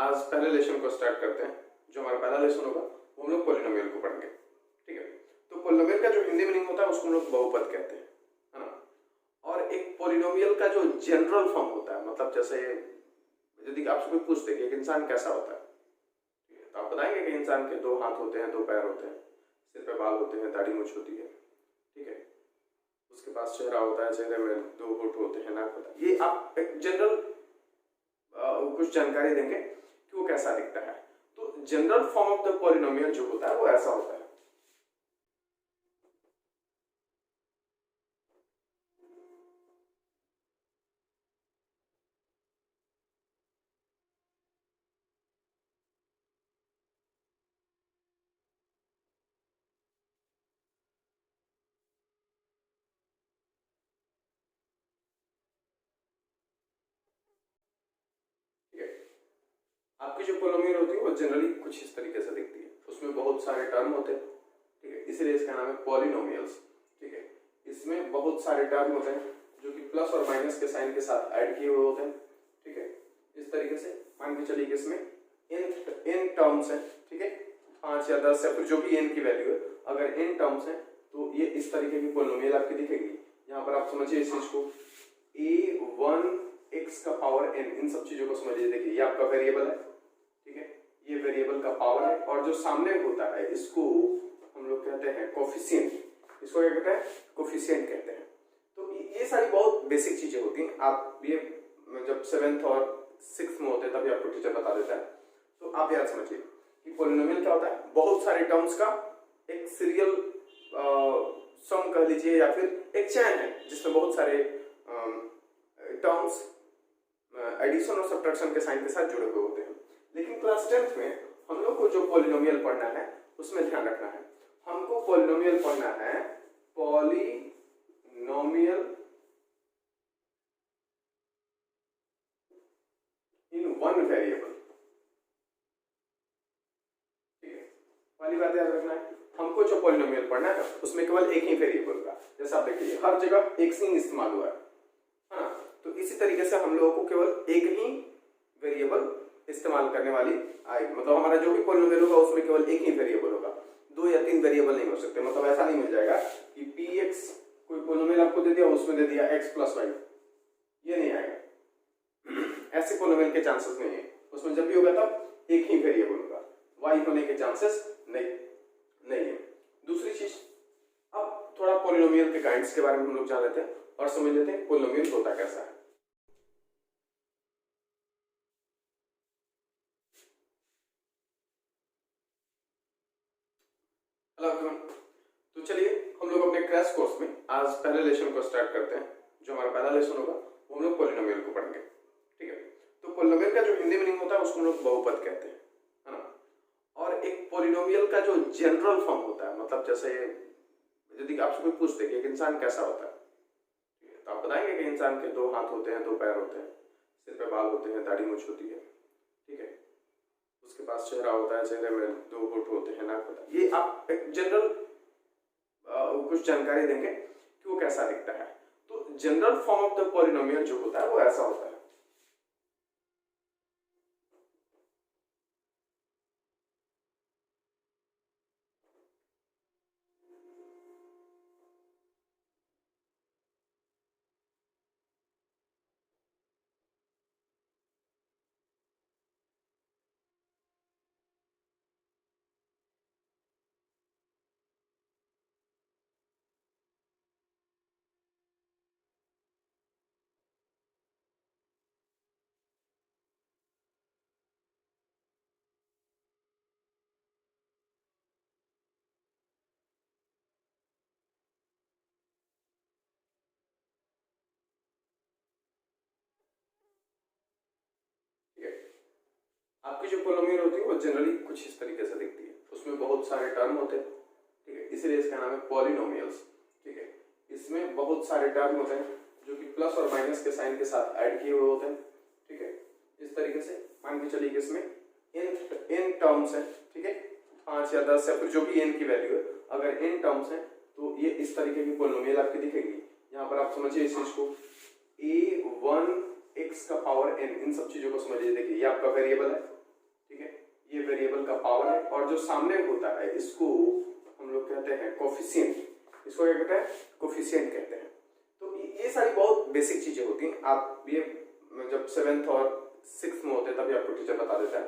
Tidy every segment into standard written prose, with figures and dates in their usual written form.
आज पहले लेसन को स्टार्ट करते हैं। जो हमारा पहला लेसन होगा वो हम लोग पॉलिनोमियल को पढ़ेंगे, ठीक है। तो पॉलिनोमियल का जो हिंदी मीनिंग होता है उसको हम लोग बहुपद कहते हैं, है ना। और एक पॉलिनोमियल का जो जनरल फॉर्म होता है, मतलब जैसे यदि आपसे कोई पूछते कि एक इंसान कैसा होता है, ठीक है, तो आप बताएंगे कि इंसान के 2 हाथ होते हैं, 2 पैर होते हैं, सिर पे बाल होते हैं, दाढ़ी मूंछ होती है, ठीक है, उसके पास चेहरा होता है, चेहरे में 2 होंठ होते हैं, नाक होता है। ये आप एक जनरल कुछ जानकारी देंगे कि वो कैसा दिखता है। तो general form of the polynomial जो होता है वो ऐसा होता है। आपकी जो पॉलिनोमियल होती है वो जनरली कुछ इस तरीके से दिखती है। उसमें बहुत सारे टर्म होते हैं, ठीक है, इसलिए इसका नाम है पॉलिनोमियल्स, ठीक है। इसमें बहुत सारे टर्म होते हैं जो कि प्लस और माइनस के साइन के साथ ऐड किए हुए होते हैं, ठीक है। इस तरीके से मान के चलिए कि इसमें n टर्म्स हैं, ठीक है, 5 या 10 या फिर जो भी n की वैल्यू है, अगर n टर्म्स हैं तो ये इस तरीके की पॉलिनोमियल आपकी दिखेगी। यहाँ पर आप समझिए इस चीज को, a1x का पावर n, इन सब चीजों को समझिए। देखिए ये आपका वेरिएबल है, ठीक है, ये वेरिएबल का पावर है, और जो सामने होता है इसको हम लोग कहते हैं कोफिशिएंट। इसको क्या कहते हैं? कोफिशिएंट कहते हैं। तो ये सारी बहुत बेसिक चीजें होती हैं। आप ये जब 7th और 6th में होते हैं तभी आपको टीचर बता देता है। तो आप याद समझिए कि पॉलिनोमियल क्या होता है? बहुत सारे टर्म्स का एक सीरियल सम कह लीजिए, या फिर एक चैन है जिसमें बहुत सारे टर्म्स एडिशन और सब्ट्रैक्शन के साइन के साथ जुड़े हुए होते हैं। लेकिन क्लास 10th में हम लोग को जो पॉलिनोमियल पढ़ना है उसमें ध्यान रखना है, हमको पॉलिनोमियल पढ़ना है पॉलिनोमियल इन वन वेरिएबल, ठीक है। पहली बात याद रखना है, हमको जो पॉलिनोमियल पढ़ना है उसमें केवल एक ही वेरिएबल का, जैसा आप देखिए हर जगह एक सिंग इस्तेमाल हुआ है ना। तो इसी तरीके से हम लोगों को केवल एक ही वेरिएबल इस्तेमाल करने वाली आई, मतलब हमारा जो भी पॉलिनोमियल होगा उसमें केवल एक ही वेरिएबल होगा, 2 या 3 वेरिएबल नहीं हो सकते। मतलब ऐसा नहीं मिल जाएगा कि px कोई पॉलिनोमियल आपको दे दिया, उसमें दे दिया x + y, ये नहीं आएगा। ऐसे पॉलिनोमियल के चांसेस नहीं है। उसमें जब भी होगा तब एक ही वेरिएबल होगा, y होने के चांसेस नहीं है। दूसरी चीज, अब थोड़ा पॉलिनोमियल के काइंड्स के बारे में हम लोग जान लेते हैं और समझ लेते हैं पॉलिनोमियल होता कैसा है। हेलो एवरीवन, तो चलिए हम लोग अपने क्रैश कोर्स में आज पहले लेसन को स्टार्ट करते हैं। जो हमारा पहला लेसन होगा वो हम लोग पॉलिनोमियल को पढ़ेंगे, ठीक है। तो पॉलिनोमियल का जो हिंदी मीनिंग होता है उसको हम लोग बहुपद कहते हैं, है ना। और एक पॉलिनोमियल का जो जनरल फॉर्म होता है, मतलब जैसे यदि आपसे कोई पूछते कि एक इंसान कैसा होता है, ठीक है, तो आप बताएंगे कि इंसान के 2 हाथ होते हैं, 2 पैर होते हैं, सिर पे बाल होते हैं, दाढ़ी मूंछ होती है, ठीक है, उसके पास चेहरा होता है, चेहरे में 2 होंठ होते हैं, नाक होता है। ये आप एक जनरल कुछ जानकारी देंगे कि वो कैसा दिखता है। तो general form of the polynomial जो होता है वो ऐसा होता है। आपकी जो पॉलिनोमियल होती है वो जनरली कुछ इस तरीके से दिखती है। उसमें बहुत सारे टर्म होते हैं, ठीक है, इसलिए इसका नाम है पॉलिनोमियल्स, ठीक है। इसमें बहुत सारे टर्म होते हैं जो कि प्लस और माइनस के साइन के साथ ऐड किए हुए होते हैं, ठीक है। इस तरीके से मान के चलिए कि इसमें n टर्म्स हैं, ठीक है, 5 या 10 या फिर जो भी n की वैल्यू है, अगर n टर्म्स हैं तो ये इस तरीके की पॉलिनोमियल आपकी दिखेगी। यहाँ पर आप समझिए इस चीज को, a1x का पावर n, इन सब चीजों को समझिए। देखिए ये आपका वेरिएबल है, ये वेरिएबल का पावर है, और जो सामने होता है इसको हम लोग कहते हैं कोफिशिएंट। इसको क्या कहते हैं? कोफिशिएंट कहते हैं। तो ये सारी बहुत बेसिक चीजें होती हैं। आप ये जब 7th और 6th में होते हैं तभी आपको टीचर बता देता है।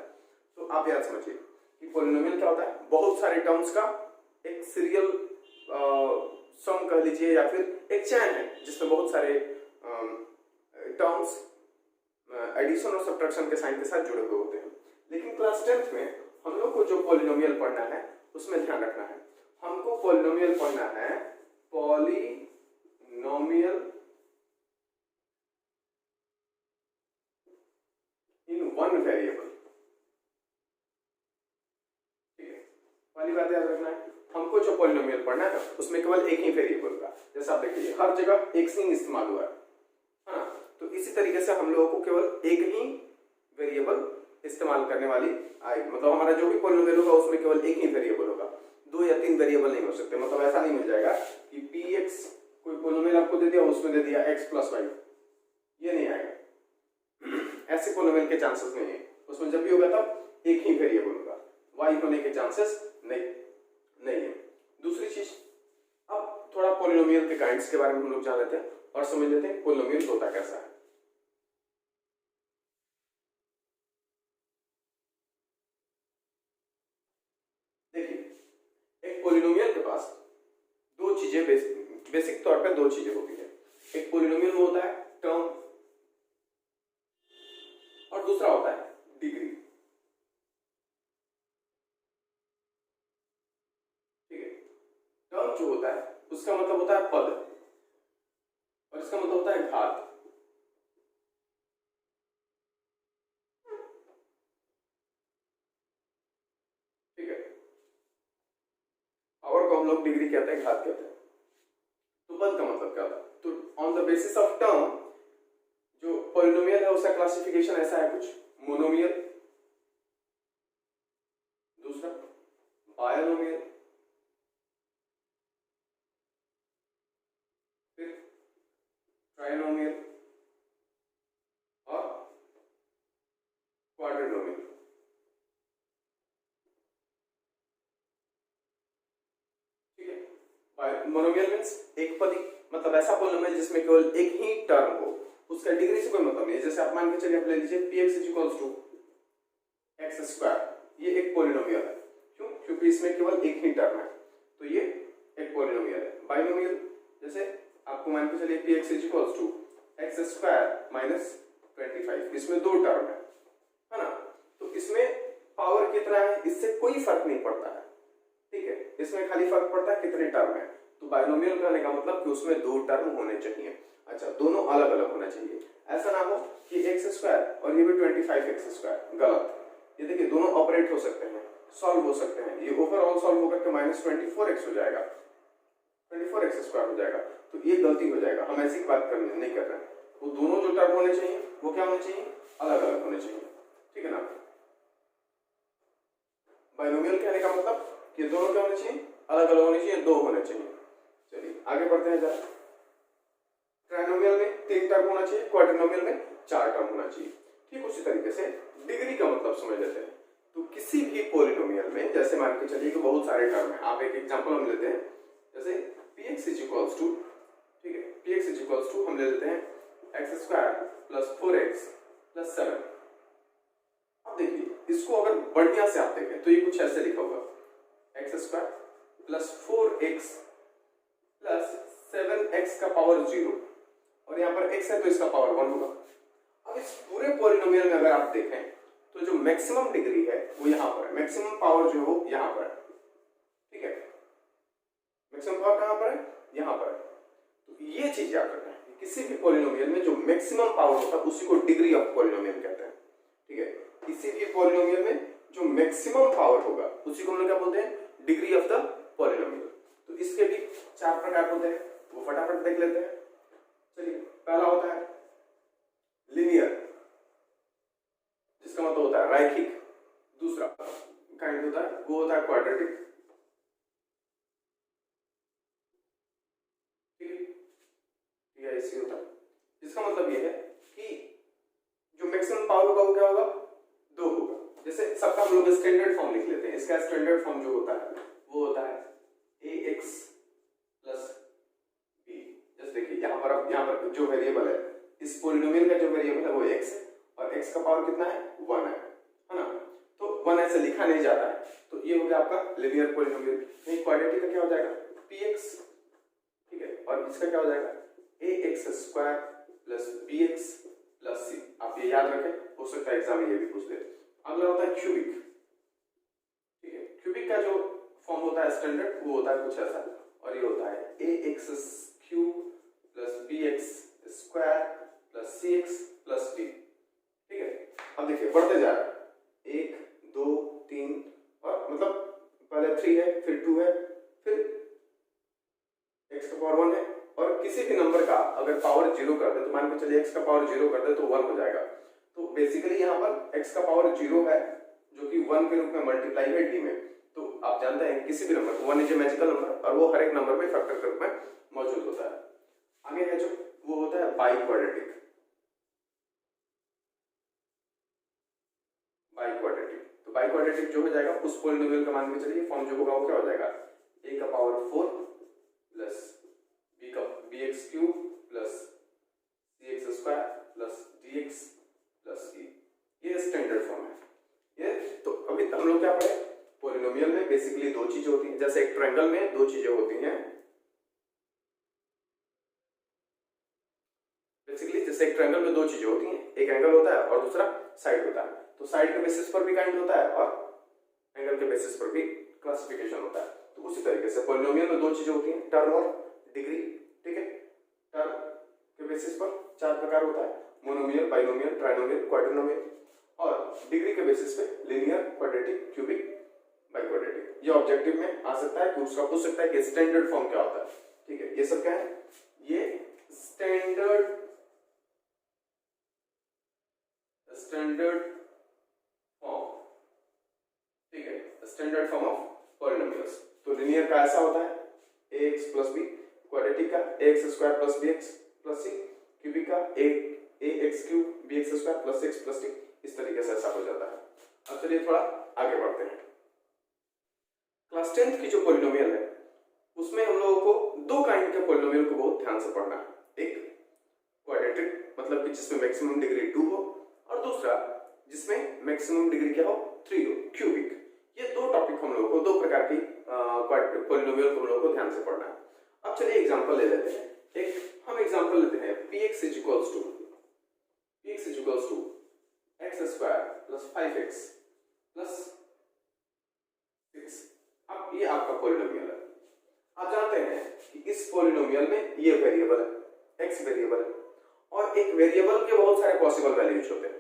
तो आप याद समझिए कि पॉलिनोमियल क्या होता है? बहुत सारे टर्म्स का एक सीरियल सम कह लीजिए, या फिर एक चैन है जिसमें बहुत सारे टर्म्स एडिशन और सब्ट्रैक्शन के साइन के साथ जुड़े हुए होते हैं। लेकिन क्लास 10th में हम लोग को जो पॉलिनोमियल पढ़ना है उसमें ध्यान रखना है, हमको पॉलिनोमियल पढ़ना है पॉलिनोमियल इन वन वेरिएबल। ठीक है, पहली बात याद रखना है, हमको जो पॉलिनोमियल पढ़ना है उसमें केवल एक ही वेरिएबल का, जैसा आप देखिए हर जगह एक सिंग इस्तेमाल हुआ है ना। तो इसी तरीके से हम लोगों को केवल एक ही वेरिएबल इस्तेमाल करने वाली आएगी। मतलब हमारा जो भी पॉलिनोमियल होगा उसमें केवल एक ही वेरिएबल होगा, 2 या 3 वेरिएबल नहीं हो सकते। मतलब ऐसा नहीं मिल जाएगा कि px कोई पॉलिनोमियल आपको दे दिया उसमें दे दिया x + y, ये नहीं आएगा। ऐसे पॉलिनोमियल के चांसेस नहीं है। उसमें जब भी होगा तब एक ही वेरिएबल होगा, y होने के चांसेस नहीं है। दूसरी चीज, अब थोड़ा पॉलिनोमियल के काइंड्स के बारे में हम लोग जान लेते हैं और समझ लेते हैं पॉलिनोमियल होता कैसा है। पॉलिनोमियल के पास दो चीजें बेसिक तौर पे 2 चीजें होती है। एक पॉलिनोमियल में होता है टर्म और दूसरा होता है डिग्री। ठीक है, टर्म जो होता है उसका मतलब होता है पद और इसका मतलब होता है घात। ठीक है, पावर को हम लोग डिग्री कहते हैं, घात कहते हैं। तो पद का मतलब क्या होता है? तो on the basis of term जो पॉलिनोमियल है उसका क्लासिफिकेशन ऐसा है कुछ, मोनोमियल, दूसरा बायनोमियल, फिर ट्राइनोमियल और क्वाड्रिनोमियल। ठीक है, मोनोमियल मींस एक पदी, मतलब ऐसा पॉलिनोमियल जिसमें केवल एक ही टर्म हो, उसका डिग्री से कोई मतलब नहीं है। जैसे आप मान के चलिए, आप ले लीजिए px = x², ये एक पॉलिनोमियल है। क्यों? क्योंकि इसमें केवल एक ही टर्म है, तो ये एक पॉलिनोमियल है। बाइनोमियल, जैसे आपको मान के चलिए px = x² - 25, इसमें 2 टर्म है ना। तो इसमें पावर कितना है इससे कोई फर्क नहीं पड़ता है। ठीक है, इसमें खाली फर्क पड़ता है कितने टर्म है। तो बाइनोमियल कहने का मतलब कि उसमें 2 टर्म होने चाहिए। अच्छा, दोनों अलग अलग होना चाहिए। ऐसा ना हो कि x² और ये भी 25x², गलत। ये देखिए दोनों ऑपरेट हो सकते हैं, सॉल्व हो सकते हैं। ये ओवरऑल सॉल्व होकर के -24x हो जाएगा, 24x² हो जाएगा। तो ये गलती हो जाएगा, हम ऐसी बात नहीं कर रहे हैं। वो दोनों जो टर्म होने चाहिए वो क्या होने चाहिए? अलग अलग होने चाहिए। ठीक है ना। बाइनोमियल कहने का मतलब कि दोनों क्या होने चाहिए? अलग अलग होने चाहिए, 2 होने चाहिए। चलिए आगे बढ़ते हैं जरा। ट्राइनोमियल में 3 टर्म होना चाहिए, क्वाड्रिनोमियल में 4 टर्म होना चाहिए। ठीक उसी तरीके से डिग्री का मतलब समझ लेते हैं। तो किसी भी पॉलिनोमियल में जैसे मान के चलिए कि बहुत सारे टर्म हैं, आप एक एग्जांपल हम लेते हैं, जैसे px = ठीक है, px = हम ले लेते हैं x² + 4x + 7। अब देखिए इसको अगर बढ़िया से आप देखें तो ये कुछ ऐसे लिखा होगा, x² + 4x + 7x का पावर 0, और यहाँ पर x है तो इसका पावर 1 होगा। अब इस पूरे पॉलिनोमियल में अगर आप देखें तो जो मैक्सिमम डिग्री है वो यहाँ पर है, मैक्सिमम पावर जो हो यहाँ पर है। ठीक है, मैक्सिमम पावर कहाँ पर है? यहाँ पर है। तो ये चीज याद रखना है, किसी भी पॉलिनोमियल में जो मैक्सिमम पावर होता है उसी को डिग्री ऑफ पॉलिनोमियल कहते हैं। ठीक है, किसी भी पॉलिनोमियल में जो मैक्सिमम पावर होगा उसी को हम लोग क्या बोलते हैं? Degree of the polynomial. तो इसके भी 4 प्रकार होते हैं, वो फटाफट देख लेते हैं। चलिए, पहला होता है लिनियर, जिसका मतलब होता है रैखिक। दूसरा काइंड होता है वो होता है क्वाड्रेटिक। ठीक है, ये ऐसे होता है, जिसका मतलब ये है कि जो मैक्सिमम पावर होगा वो क्या होगा? 2 होगा। जैसे सबका हम लोग स्टैंडर्ड स्टैंडर्ड फॉर्म जो होता है वो होता है ax प्लस b। जैसे देखिए यहाँ पर जो वेरिएबल है, इस पॉलिनोमियल का जो वेरिएबल है वो x है और x का पावर कितना है 1 है ना। तो 1 ऐसे लिखा नहीं जाता है, तो ये हो गया आपका लिनियर पॉलिनोमियल। नहीं, क्वाड्रेटिक का क्या हो जाएगा px, ठीक है, और इसका क्या हो जाएगा ax square plus bx plus c। आप ये याद रखें, हो सकता है एग्जाम में ये भी पूछ ले। अगला होता है क्यूबिक, ठीक है। क्यूबिक का जो फॉर्म होता है स्टैंडर्ड वो होता है कुछ ऐसा, और ये होता है ax cube plus bx square plus cx plus d, ठीक है। अब देखिए बढ़ते जा रहा है 1 2 3 और मतलब पहले 3 है, फिर 2 है, फिर x का पावर 1 है, और किसी भी नंबर का अगर पावर 0 कर दे तो मान के चलिए x का पावर 0 कर दे तो 1 हो जाएगा। तो बेसिकली यहाँ पर x का पावर 0 है जो कि 1 के रूप में मल्टीप्लाई है d में। तो आप जानते हैं किसी भी number 1 is a magical number और वो हर एक नंबर में फैक्टर के रूप में मौजूद होता है। आगे है जो वो होता है बाई क्वाड्रेटिक। तो बाई क्वाड्रेटिक जो हो जाएगा उस पॉलिनोमियल का मान के चलिए फॉर्म जो होगा वो क्या हो जाएगा a का power 4 plus bx cube plus cx square plus dx plus e। ये स्टैंडर्ड फॉर्म है ये। तो अभी हम लोग क्या पढ़े, पॉलिनोमियल में बेसिकली दो चीजें होती हैं, जैसे एक ट्रायंगल में दो चीजें होती हैं। बेसिकली जैसे एक ट्रायंगल में दो चीजें होती हैं, एक एंगल होता है और दूसरा साइड होता है। तो साइड के बेसिस पर भी काइंड होता है और एंगल के बेसिस पर भी क्लासिफिकेशन होता है। तो उसी तरीके से पॉलिनोमियल में दो चीजें होती हैं, टर्म और डिग्री, ठीक है। टर्म के बेसिस पर 4 प्रकार होता है, मोनोमियल, बाइनोमियल, ट्राइनोमियल, क्वाड्रिनोमियल, और डिग्री के बेसिस पे लिनियर, क्वाड्रेटिक, क्यूबिक, बाइक्वाड्रेटिक। ये ऑब्जेक्टिव में आ सकता है कि उसका पूछ सकता है कि स्टैंडर्ड फॉर्म क्या होता है, ठीक है। ये सब क्या है, ये स्टैंडर्ड फॉर्म, ठीक है, स्टैंडर्ड फॉर्म ऑफ पॉलिनोमियल्स। तो लिनियर का ऐसा होता है ax प्लस b, क्वाड्रेटिक का ax square plus bx plus c, cubic का ax cube bx square plus x plus d। इस तरीके से ऐसा हो जाता है। अब चलिए थोड़ा आगे बढ़ते हैं। क्लास 10th की जो पॉलिनोमियल है उसमें हम लोगों को दो काइंड के पॉलिनोमियल को बहुत ध्यान से पढ़ना है। एक क्वाड्रेटिक, मतलब कि जिसमें मैक्सिमम डिग्री 2 हो, और दूसरा जिसमें मैक्सिमम डिग्री क्या हो 3 हो, क्यूबिक। ये दो टॉपिक हम लोगों को, दो प्रकार की पॉलिनोमियल को हम लोगों को ध्यान से पढ़ना है। अब चलिए एग्जांपल ले लेते हैं। एक हम एग्जांपल लेते हैं px is equals to x square plus 5x plus 6। अब ये आपका पॉलिनोमियल है। आप जानते हैं कि इस पॉलिनोमियल में ये वेरिएबल है, x वेरिएबल है, और एक वेरिएबल के बहुत सारे पॉसिबल वैल्यूज होते हैं।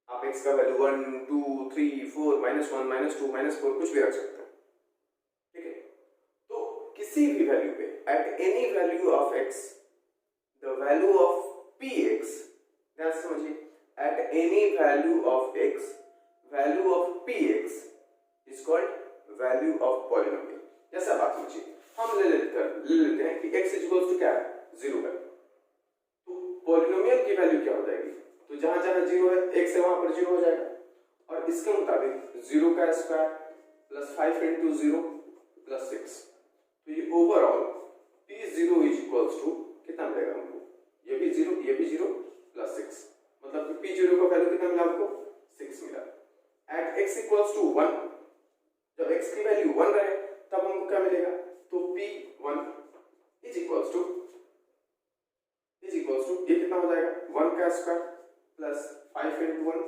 आप x का वैल्यू 1 2 3 4 -1 -2 -4 कुछ भी रख सकते हैं, ठीक है। तो किसी भी वैल्यू पे at any value of x the value of px, ध्यान से समझिए, at any value of x value of px is called value of polynomial. जैसा बात समझिए, हम ले लेते हैं कि x इज इक्वल टू क्या है 0 है। तो पॉलिनोमियल की वैल्यू क्या हो जाएगी, तो जहां जहां 0 है x है वहां पर 0 हो जाएगा, और इसके मुताबिक 0 का स्क्वायर प्लस 5 इंटू 0 प्लस 6। तो ये overall p0 is equals to कितना मिलेगा हमको, ये भी 0 प्लस 6, मतलब कि p0 का वैल्यू कितना मिला हमको 6 मिला। एट x इक्वल्स टू 1, जब x की वैल्यू 1 रहे तब हमको क्या मिलेगा, तो p1 इज इक्वल्स टू ये कितना हो जाएगा 1 का स्क्वायर प्लस 5 इंटू 1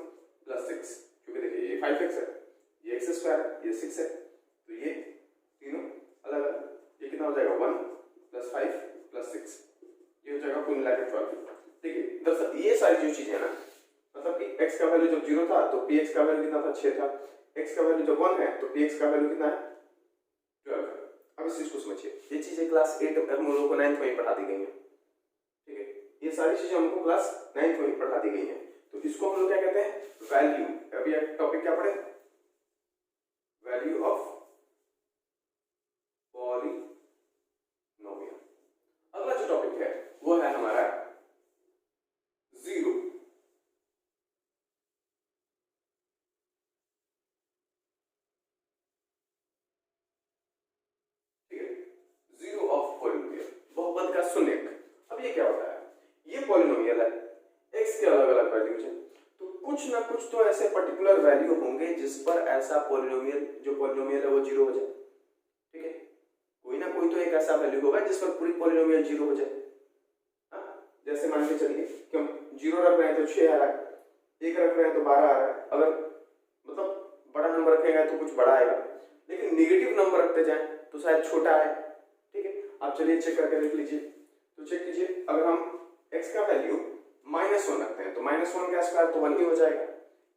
प्लस 6, क्योंकि देखिए ये 5x है, ये x स्क्वायर है, ये 6 है, तो ये तीनों अलग अलग, ये कितना हो जाएगा 1 प्लस 5 प्लस 6, ये हो जाएगा कुल मिलाकर 12। देखिए दरअसल ये सारी जो चीजें ना, मतलब कि x का वैल्यू जब 0 था तो px का वैल्यू कितना था 6 था, x का वैल्यू जब 1 है तो px का वैल्यू कितना है 12 है। अब इस चीज को समझिए, ये चीजें क्लास 8 हम लोगों को 9th में पढ़ा दी गई है, ठीक है। ये सारी चीजें हमको क्लास 9th में पढ़ा दी गई है। तो इसको हम लोग क्या कहते हैं, वैल्यू। अभी एक टॉपिक क्या पढ़े, वैल्यू ऑफ पॉलिनोमियल। अगला जो टॉपिक है वो है हमारा जीरो। बहुपद का शून्यक। अब ये क्या होता है, ये पॉलिनोमियल है, x के अलग अलग वैल्यूज हैं, तो कुछ ना कुछ तो ऐसे पर्टिकुलर वैल्यू होंगे जिस पर ऐसा पॉलिनोमियल, जो पॉलिनोमियल है वो जीरो हो जाए। ठीक है, कोई ना कोई तो एक ऐसा वैल्यू होगा जिस पर पूरी पॉलिनोमियल जीरो हो जाए। जैसे मान के चलिए कि हम 0 रख रहे हैं तो 6 आ रहा है, 1 रख रहे हैं तो 12 आ रहा है। अगर मतलब बड़ा नंबर रखेगा तो कुछ बड़ा आएगा, लेकिन नेगेटिव नंबर रखते जाएं तो शायद छोटा आए। ठीक है, आप चलिए चेक करके देख लीजिए। तो चेक कीजिए, अगर हम x का वैल्यू -1 रखते हैं तो -1 का स्क्वायर तो 1 ही हो जाएगा,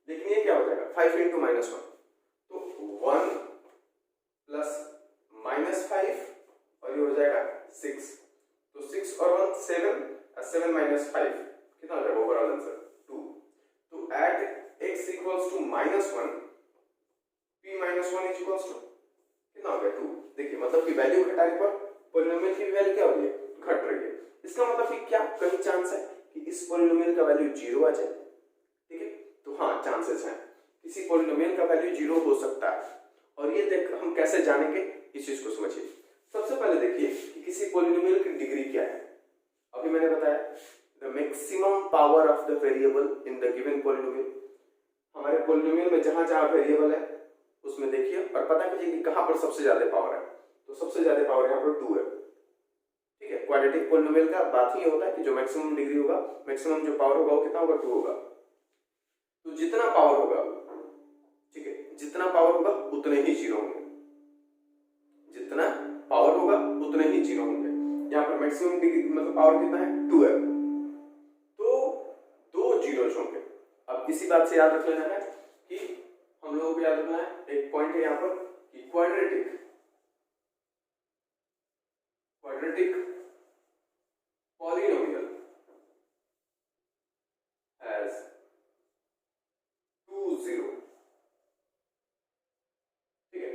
लेकिन ये क्या हो जाएगा 5 × -1, तो 1 + -5 और ये हो जाएगा 6, तो 6 और 1 7, 7 - 5 कितना हो जाएगा ओवरऑल आंसर 2। तो at x equals to -1 p - 1 equals to कितना हो गया 2। देखिए मतलब कि वैल्यू घटाने पर पॉलिनोमियल की वैल्यू क्या हो रही है, घट रही है। इसका मतलब कि क्या कहीं चांस है कि इस पॉलिनोमियल का वैल्यू 0 आ जाए। ठीक है, तो हाँ चांसेस हैं, किसी पॉलिनोमियल का वैल्यू 0 हो सकता है। और ये देख हम कैसे जानेंगे, इस चीज को समझिए। सबसे पहले देखिए कि किसी पॉलिनोमियल की डिग्री क्या है। अभी मैंने बताया the maximum power of the variable in the given polynomial. हमारे पॉलिनोमियल में जहां जहां वेरिएबल है उसमें देखिए और पता कीजिए कि कहां पर सबसे ज्यादा पावर है। तो सबसे ज्यादा पावर यहाँ पर 2 है। ठीक है, क्वाड्रेटिक पॉलिनोमियल का बात ही होता है कि जो मैक्सिमम डिग्री होगा, मैक्सिमम जो पावर होगा वो कितना होगा 2 होगा। तो जितना पावर होगा, ठीक है, जितना पावर होगा उतने ही जीरो होंगे, जितना पावर होगा उतने ही जीरो होंगे। यहाँ पर मैक्सिमम डिग्री मतलब पावर कितना है 2 है, तो 2 जीरोज होंगे। अब इसी बात से याद रख लेना है कि हम लोगों को याद रखना है, एक पॉइंट है यहाँ पर कि क्वाड्रेटिक पॉलिनोमियल हैज 2 जीरो। ठीक है,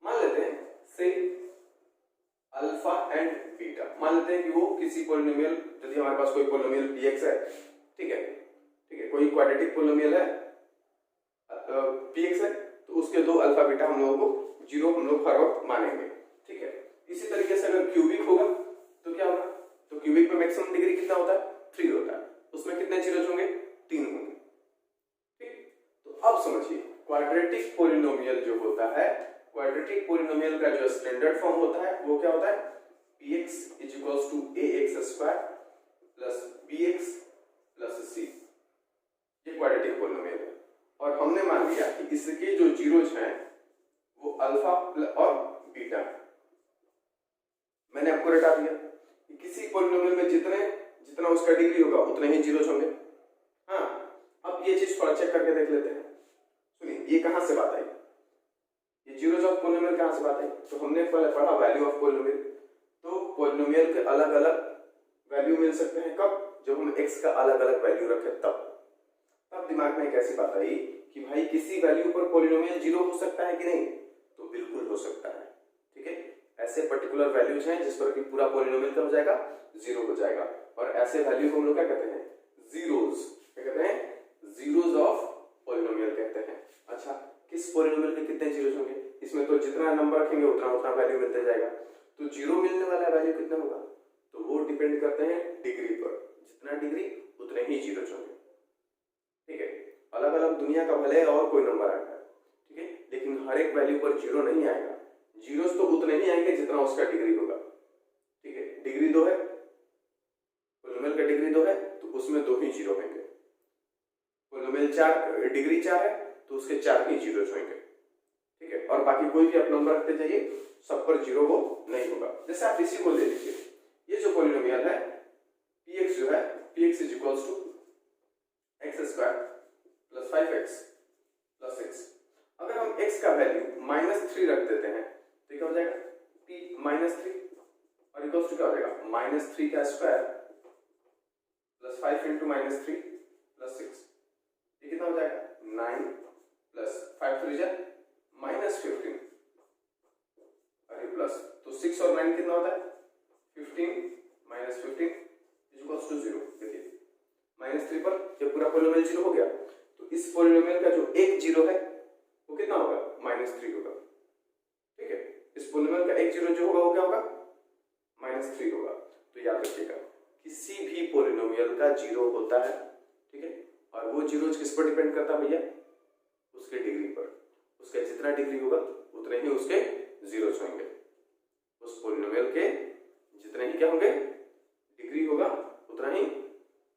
मान लेते हैं से अल्फा एंड बीटा, मान लेते हैं कि वो किसी पॉलिनोमियल, यदि हमारे पास कोई पॉलिनोमियल px है, ठीक है, कोई क्वाड्रेटिक पॉलिनोमियल है px है, तो उसके दो अल्फा बीटा हम लोगों को जीरो हम लोग हर वक्त मानेंगे। ठीक है, इसी तरीके से अगर क्यूबिक होगा तो क्या होगा, तो क्यूबिक में मैक्सिमम डिग्री कितना होता है 3 होता है, उसमें कितने जीरोज होंगे 3 होंगे। ठीक, तो अब समझिए क्वाड्रेटिक पॉलिनोमियल जो होता है, क्वाड्रेटिक पॉलिनोमियल का जो स्टैंडर्ड फॉर्म होता है वो क्या होता है px = ax² + bx + c। ये क्वाड्रेटिक पॉलिनोमियल है और हमने मान लिया कि इसके जो जीरोज हैं वो अल्फा और बीटा। मैंने आपको रटा दिया कि किसी पॉलिनोमियल में जितना उसका डिग्री होगा उतने ही जीरोज होंगे। हाँ, अब ये चीज थोड़ा चेक करके देख लेते हैं। सुनिए, ये कहां से बात आई, ये जीरोज ऑफ पॉलिनोमियल कहां से बात आई। तो हमने पहले पढ़ा वैल्यू ऑफ पॉलिनोमियल। तो पॉलिनोमियल के अलग अलग वैल्यू मिल सकते हैं कब, जब हम x का अलग अलग वैल्यू रखें तब दिमाग में एक ऐसी बात आई कि भाई किसी वैल्यू पर पॉलिनोमियल जीरो हो सकता है कि नहीं, तो बिल्कुल हो सकता है। ठीक है, ऐसे पर्टिकुलर वैल्यूज हैं जिस पर कि पूरा पॉलिनोमियल क्या हो जाएगा जीरो हो जाएगा, और ऐसे वैल्यू को हम लोग क्या कहते हैं जीरोज। क्या कहते हैं, जीरोज ऑफ पॉलिनोमियल कहते हैं। अच्छा, किस पॉलिनोमियल के कितने जीरोज होंगे, इसमें तो जितना नंबर रखेंगे उतना वैल्यू मिलता जाएगा। तो जीरो मिलने वाला वैल्यू कितना होगा, तो वो डिपेंड करते हैं डिग्री पर, जितना डिग्री उतने ही जीरोज होंगे। ठीक है, अलग अलग दुनिया का भले और कोई नंबर आएगा, ठीक है, लेकिन हर एक वैल्यू पर जीरो नहीं आएगा। जीरोस तो उतने ही आएंगे जितना उसका डिग्री होगा। ठीक है, डिग्री 2 है, पॉलिनोमियल का डिग्री 2 है तो उसमें 2 ही जीरो होंगे। पॉलिनोमियल 4 डिग्री 4 है तो उसके 4 ही जीरोस होंगे। ठीक है, और बाकी कोई भी आप नंबर रखते जाइए, सब पर जीरो वो नहीं होगा। जैसे आप इसी को ले लीजिए, ये जो पॉलिनोमियल है px जो है px = x² + 5x + 6। अगर हम x का वैल्यू -3 रख देते हैं तो क्या हो जाएगा p -3 और इक्वल्स टू क्या हो जाएगा -3 का स्क्वायर + 5 × -3 + 6। ये कितना हो जाएगा 9 + 5 3 जा -15 और ये प्लस, तो 6 और 9 कितना होता है 15 - 15 = 0। देखिए -3 पर जब पूरा पॉलिनोमियल जीरो हो गया तो इस पॉलिनोमियल का जो एक जीरो है वो कितना होगा -3 होगा। ठीक है, इस पॉलिनोमियल का एक जीरो जो होगा वो क्या होगा -3 होगा। तो याद रखिएगा किसी भी पॉलिनोमियल का 0 होता है, ठीक है, और वो 0 किस पर डिपेंड करता है भैया, उसके डिग्री पर। उसका जितना डिग्री होगा उतने ही उसके 0 होंगे। उस पॉलिनोमियल के जितने ही क्या होंगे, डिग्री होगा, उतना ही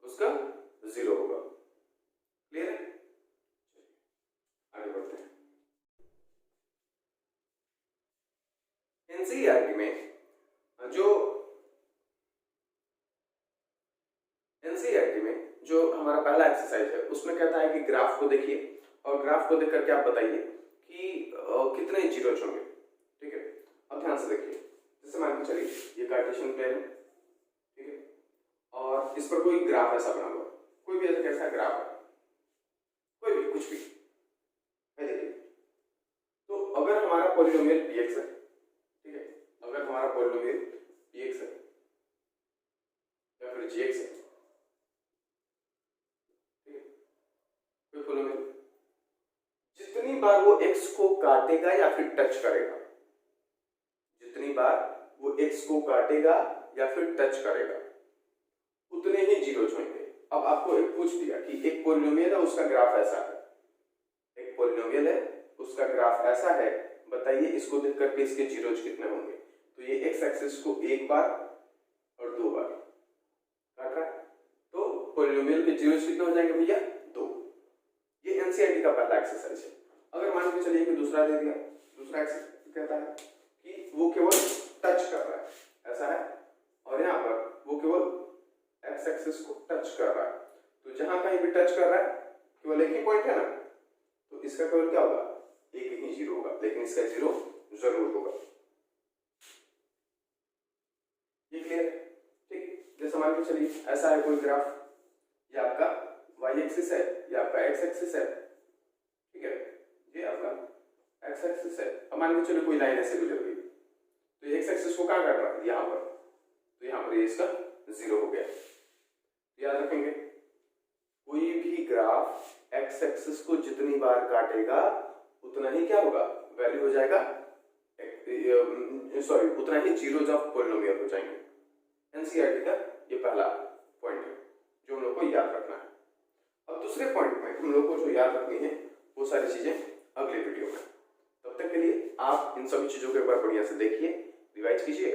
उसका 0 होगा। क्लियर है? आगे बढ़ते हैं। एनसीईआरटी में जो हमारा पहला एक्सरसाइज है उसमें कहता है कि ग्राफ को देखिए और ग्राफ को देख करके आप बताइए कि कितने 0 होंगे। ठीक है, अब ध्यान से देखिए, जैसे मान के चलिए ये कार्टेशियन प्लेन है, ठीक है, और इस पर कोई ग्राफ ऐसा बना हुआ, कोई भी ऐसा कैसा ग्राफ है, कोई भी कुछ भी है, देखिए। तो अगर हमारा पॉलिनोमियल px है, ठीक है, अगर हमारा पॉलिनोमियल px है या फिर gx है, ठीक है, कोई पॉलिनोमियल जितनी बार वो x को काटेगा या फिर टच करेगा, जितनी बार वो x को काटेगा या फिर टच करेगा, उतने ही 0 होंगे। अब आपको एक पूछ दिया कि एक पॉलिनोमियल है उसका ग्राफ ऐसा है, एक पॉलिनोमियल है उसका ग्राफ ऐसा है, बताइए इसको देख करके इसके 0 कितने होंगे। तो ये x एक्सिस को एक बार और 2 बार काट रहा है, तो पॉलिनोमियल के 0 कितने हो जाएंगे भैया, 2। ये एनसीईआरटी का पहला एक्सरसाइज है। अगर मान के चलिए कि दूसरा दे दिया, दूसरा एक्सरसाइज कहता है कि वो केवल टच कर रहा है, ऐसा है, और यहाँ पर वो केवल एक्स एक्सिस को टच कर रहा है। तो जहां कहीं भी टच कर रहा है केवल एक ही पॉइंट है ना, तो इसका केवल क्या होगा, एक ही 0 होगा, लेकिन इसका 0 जरूर होगा। ये क्लियर है? ठीक, जैसे मान के चलिए ऐसा है कोई ग्राफ, ये आपका y एक्सिस है, ये आपका x एक्सिस है, ठीक है, ये आपका x एक्सिस है। अब मान के चलिए कोई लाइन ऐसे गुजर गई, तो x एक्सिस को कहां काट रहा है, यहाँ पर, तो यहाँ पर ये इसका 0 हो गया। याद रखेंगे कोई भी ग्राफ x एक्सिस को जितनी बार काटेगा उतना ही क्या होगा, वैल्यू हो जाएगा, सॉरी उतना ही 0 ऑफ पॉलिनोमियल हो जाएंगे। एनसीईआरटी का ये पहला पॉइंट है जो हम लोग को याद रखना है। अब दूसरे पॉइंट में हम लोग को जो याद रखनी है वो सारी चीजें अगले वीडियो में। तब तक के लिए आप इन सभी चीजों को एक बार बढ़िया से देखिए, रिवाइज कीजिए